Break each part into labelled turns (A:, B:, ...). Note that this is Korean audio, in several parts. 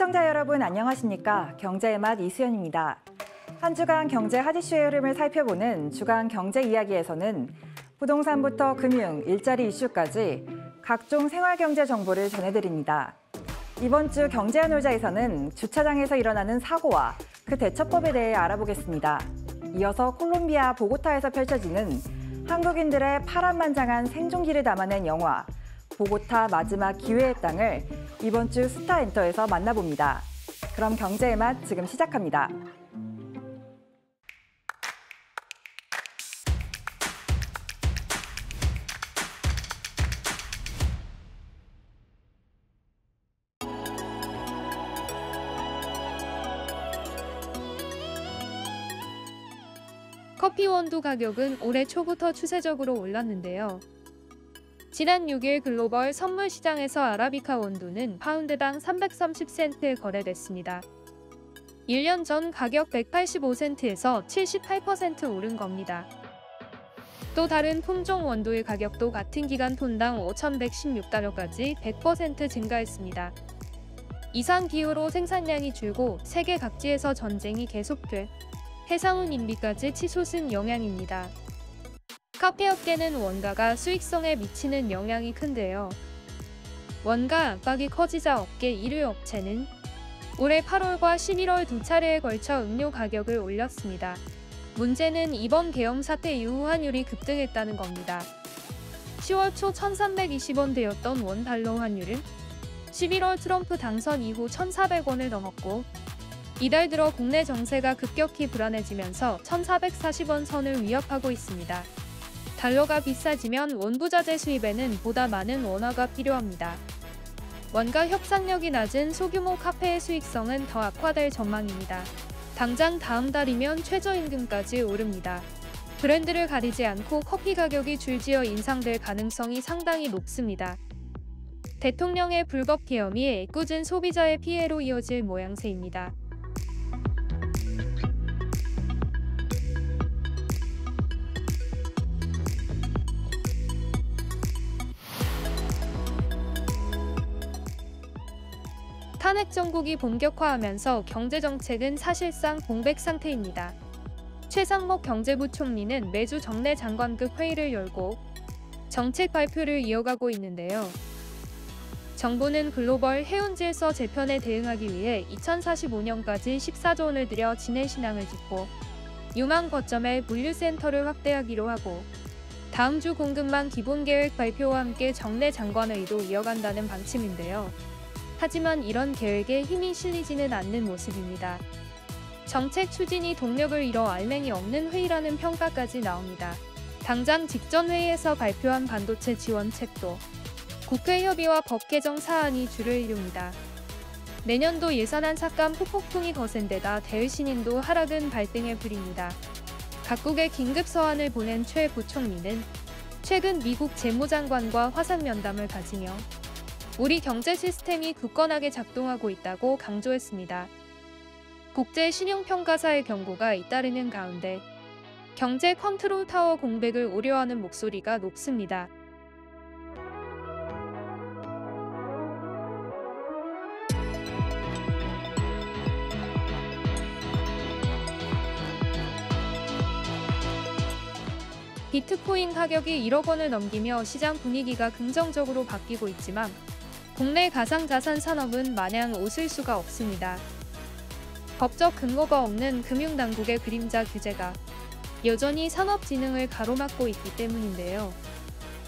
A: 시청자 여러분 안녕하십니까? 경제의 맛 이수연입니다. 한 주간 경제 핫이슈의 흐름을 살펴보는 주간 경제 이야기에서는 부동산부터 금융, 일자리 이슈까지 각종 생활경제 정보를 전해드립니다. 이번 주 경제한 놀자에서는 주차장에서 일어나는 사고와 그 대처법에 대해 알아보겠습니다. 이어서 콜롬비아 보고타에서 펼쳐지는 한국인들의 파란만장한 생존기를 담아낸 영화 보고타 마지막 기회의 땅을 이번 주 스타엔터에서 만나봅니다. 그럼 경제의 맛 지금 시작합니다.
B: 커피 원두 가격은 올해 초부터 추세적으로 올랐는데요. 지난 6일 글로벌 선물 시장에서 아라비카 원두는 파운드당 330센트에 거래됐습니다. 1년 전 가격 185센트에서 78% 오른 겁니다. 또 다른 품종 원두의 가격도 같은 기간 톤당 5,116달러까지 100% 증가했습니다. 이상 기후로 생산량이 줄고 세계 각지에서 전쟁이 계속돼 해상운 인비까지 치솟은 영향입니다. 카페업계는 원가가 수익성에 미치는 영향이 큰데요. 원가 압박이 커지자 업계 일류 업체는 올해 8월과 11월 두 차례에 걸쳐 음료 가격을 올렸습니다. 문제는 이번 계엄 사태 이후 환율이 급등했다는 겁니다. 10월 초 1,320원대였던 원달러 환율은 11월 트럼프 당선 이후 1,400원을 넘었고 이달 들어 국내 정세가 급격히 불안해지면서 1,440원 선을 위협하고 있습니다. 달러가 비싸지면 원부자재 수입에는 보다 많은 원화가 필요합니다. 원가 협상력이 낮은 소규모 카페의 수익성은 더 악화될 전망입니다. 당장 다음 달이면 최저임금까지 오릅니다. 브랜드를 가리지 않고 커피 가격이 줄지어 인상될 가능성이 상당히 높습니다. 대통령의 불법 계엄이 애꿎은 소비자의 피해로 이어질 모양새입니다. 탄핵 정국이 본격화하면서 경제정책은 사실상 공백 상태입니다. 최상목 경제부총리는 매주 정례 장관급 회의를 열고 정책 발표를 이어가고 있는데요. 정부는 글로벌 해운질서 재편에 대응하기 위해 2045년까지 14조 원을 들여 진해신항을 짓고 유망 거점에 물류센터를 확대하기로 하고 다음 주 공급망 기본계획 발표와 함께 정례 장관회의도 이어간다는 방침인데요. 하지만 이런 계획에 힘이 실리지는 않는 모습입니다. 정책 추진이 동력을 잃어 알맹이 없는 회의라는 평가까지 나옵니다. 당장 직전 회의에서 발표한 반도체 지원책도 국회 협의와 법 개정 사안이 주를 이룹니다. 내년도 예산안 삭감 후폭풍이 거센 데다 대외 신인도 하락은 발등에 불입니다. 각국에 긴급 서한을 보낸 최 부총리는 최근 미국 재무장관과 화상 면담을 가지며 우리 경제 시스템이 굳건하게 작동하고 있다고 강조했습니다. 국제 신용평가사의 경고가 잇따르는 가운데 경제 컨트롤 타워 공백을 우려하는 목소리가 높습니다. 비트코인 가격이 1억 원을 넘기며 시장 분위기가 긍정적으로 바뀌고 있지만 국내 가상자산 산업은 마냥 웃을 수가 없습니다. 법적 근거가 없는 금융당국의 그림자 규제가 여전히 산업 진흥을 가로막고 있기 때문인데요.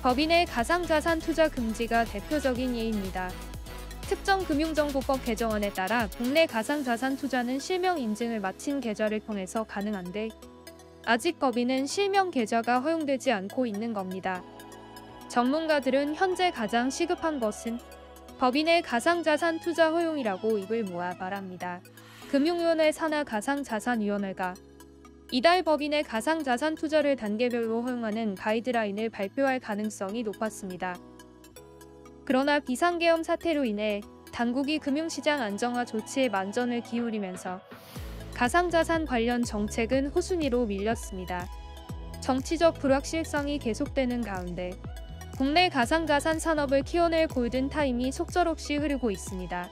B: 법인의 가상자산 투자 금지가 대표적인 예입니다. 특정금융정보법 개정안에 따라 국내 가상자산 투자는 실명 인증을 마친 계좌를 통해서 가능한데 아직 법인은 실명 계좌가 허용되지 않고 있는 겁니다. 전문가들은 현재 가장 시급한 것은 법인의 가상자산 투자 허용이라고 입을 모아 말합니다. 금융위원회 산하 가상자산위원회가 이달 법인의 가상자산 투자를 단계별로 허용하는 가이드라인을 발표할 가능성이 높았습니다. 그러나 비상계엄 사태로 인해 당국이 금융시장 안정화 조치에 만전을 기울이면서 가상자산 관련 정책은 후순위로 밀렸습니다. 정치적 불확실성이 계속되는 가운데 국내 가상자산 산업을 키워낼 골든타임이 속절없이 흐르고 있습니다.